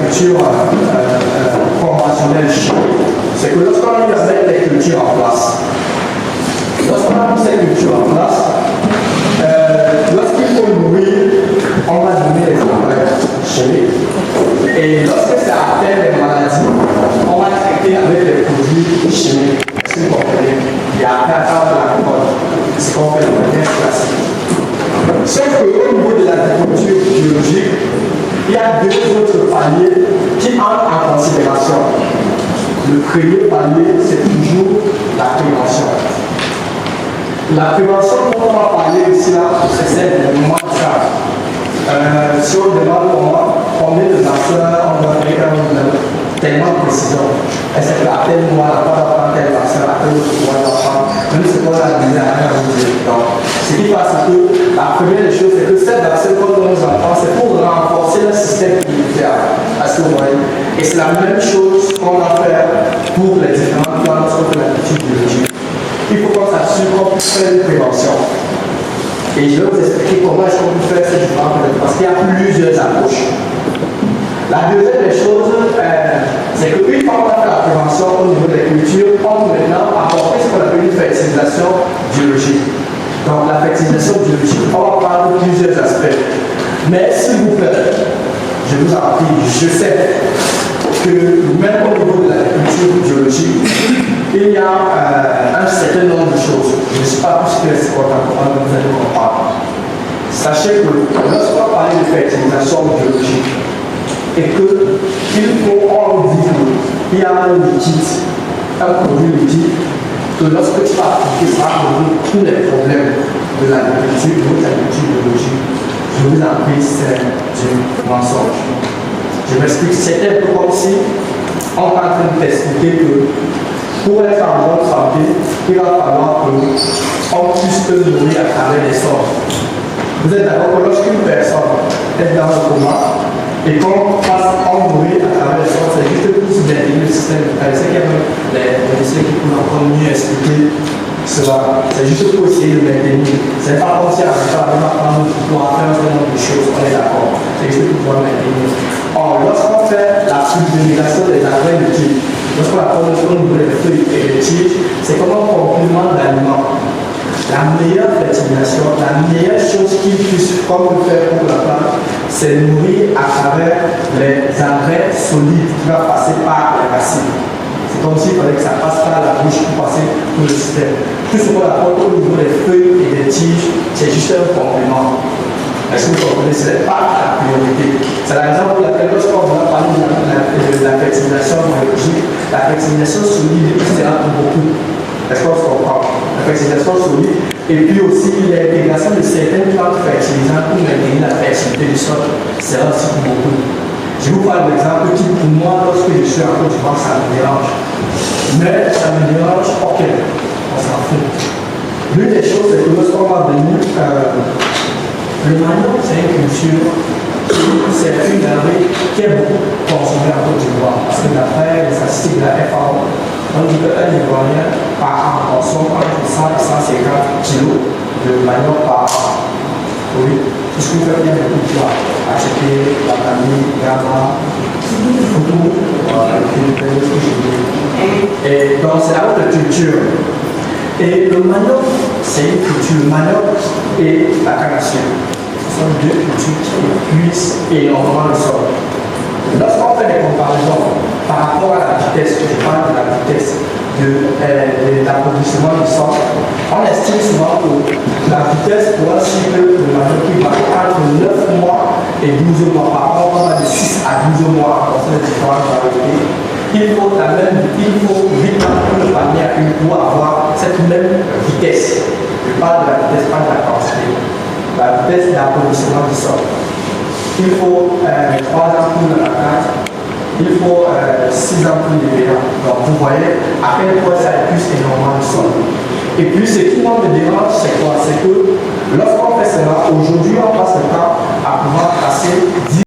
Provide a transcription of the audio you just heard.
culture conventionnelle chimique, c'est que lorsqu'on a mis à mettre les cultures en place, lorsqu'on a mis ces cultures en place, lorsqu'il faut nourrir, on va donner les engrais chimiques. Et lorsque ça atteint les maladies, on va traiter avec les produits chimiques. Est-ce que vous comprenez? Il y a un cas de la récolte, c'est ce qu'on fait de manière classique. Sauf qu'au niveau de l'agriculture biologique, il y a deux autres paliers qui entrent en considération. Le premier palier, c'est toujours la prévention. La prévention dont on va parler ici, c'est celle du moment de ça. Si on demande combien de vaccins on doit faire tellement de précision, est-ce que à tel mois, on va prendre tel vaccin, à tel autre mois, on va prendre, même si on a dit à rien à vous dire. Donc, ce qui passe, c'est que la première des choses, c'est que ces vaccins qu'on donne aux enfants, c'est pour renforcer le système immunitaire. Parce que vous voyez, et c'est la même chose qu'on va faire pour les différentes plantes lorsqu'on fait la culture biologique. Il faut qu'on s'assure qu'on puisse faire une prévention. Et je vais vous expliquer comment est-ce qu'on peut faire cette différence, parce qu'il y a plusieurs approches. La deuxième des choses, c'est qu'une fois qu'on a fait la prévention au niveau des cultures, on peut maintenant apporter ce qu'on appelle une fertilisation biologique. Donc la fertilisation biologique, on va parler de plusieurs aspects. Mais s'il vous plaît, je vous en prie, je sais que même au niveau de l'agriculture biologique, il y a un certain nombre de choses. Je ne sais pas plus que c'est quoi vous allez comprendre. Sachez que lorsqu'on parle de fertilisation biologique, et qu'il faut en dire qu'il y a un liquide, un produit liquide, que lorsque tu vas appliquer ça va résoudre tous les problèmes de l'agriculture, de votre agriculture biologique. Je vous en prie, c'est du mensonge. Je m'explique, c'est un peu comme si on est en train de t'expliquer que pour être en bonne santé, il va falloir qu'on puisse te nourrir à travers les sols. Vous êtes d'accord que lorsqu'une personne est dans le coma et qu'on fasse en nourrir à travers les sols, c'est juste pour se maintenir le système vital. C'est qu'il y a des médecins qui pourront encore mieux expliquer cela. C'est juste pour essayer de maintenir. C'est pas comme si on va prendre pour faire un certain nombre de choses, on est d'accord. C'est juste pour pouvoir maintenir. Or, lorsqu'on fait la pulvérisation des engrais liquides, lorsqu'on apprend au niveau des feuilles et des tiges, c'est comme un complément d'aliment. La meilleure fertilisation, la meilleure chose qu'il puisse comme faire pour la plante, c'est nourrir à travers les engrais solides qui vont passer par les racines. C'est comme s'il fallait que ça passe par la bouche pour passer tout le système. Tout ce qu'on apporte au niveau des feuilles et des tiges, c'est juste un complément. Est-ce que vous comprenez? Ce n'est pas la priorité. C'est la raison pour laquelle lorsqu'on va parler de la fertilisation biologique, la fertilisation solide sera pour beaucoup. Est-ce qu'on se comprend? La fertilisation solide et puis aussi l'intégration de certaines plantes fertilisantes pour maintenir la fertilité du sol sera aussi pour beaucoup. Je vous parle d'exemple qui pour moi, lorsque je suis en Côte d'Ivoire, ça me dérange. Mais ça me dérange, ok, on s'en fout. L'une des choses, c'est que lorsqu'on va venir, le manioc, c'est une culture, c'est une denrée qui est beaucoup consommée en Côte d'Ivoire. Parce que d'après les statistiques de la FAO, on dit qu'un Ivoirien par an consomme entre 100 et 150 kg de manioc par an. Oui, tout ce que vous faites bien beaucoup de fois. Acheter la famille, gamma, photo, et donc c'est la haute culture. Et le manioc, c'est une culture. Le manioc et la canne à sucre. Ce sont deux cultures qui épuisent énormément le sol. Lorsqu'on fait des comparaisons par rapport à la vitesse, je parle de la vitesse de l'appauvrissement du sol, on estime souvent que la vitesse pour un cycle de manioc qui va entre 9 mois et 12 mois. Par contre, on va de 6 à 12 mois en fonction des différentes variétés. Il faut vite que le panier à une pour avoir cette même vitesse. Je parle de la vitesse, pas de la quantité. La vitesse d'appauvrissement du sol. Il faut 3 ans pour la carte. Il faut 6 ans pour les vélos. Donc vous voyez à quel point ça épuise énormément le sol. Et puis ce qui me dérange, c'est quoi? C'est que lorsqu'on fait cela, aujourd'hui on passe le temps à pouvoir passer 10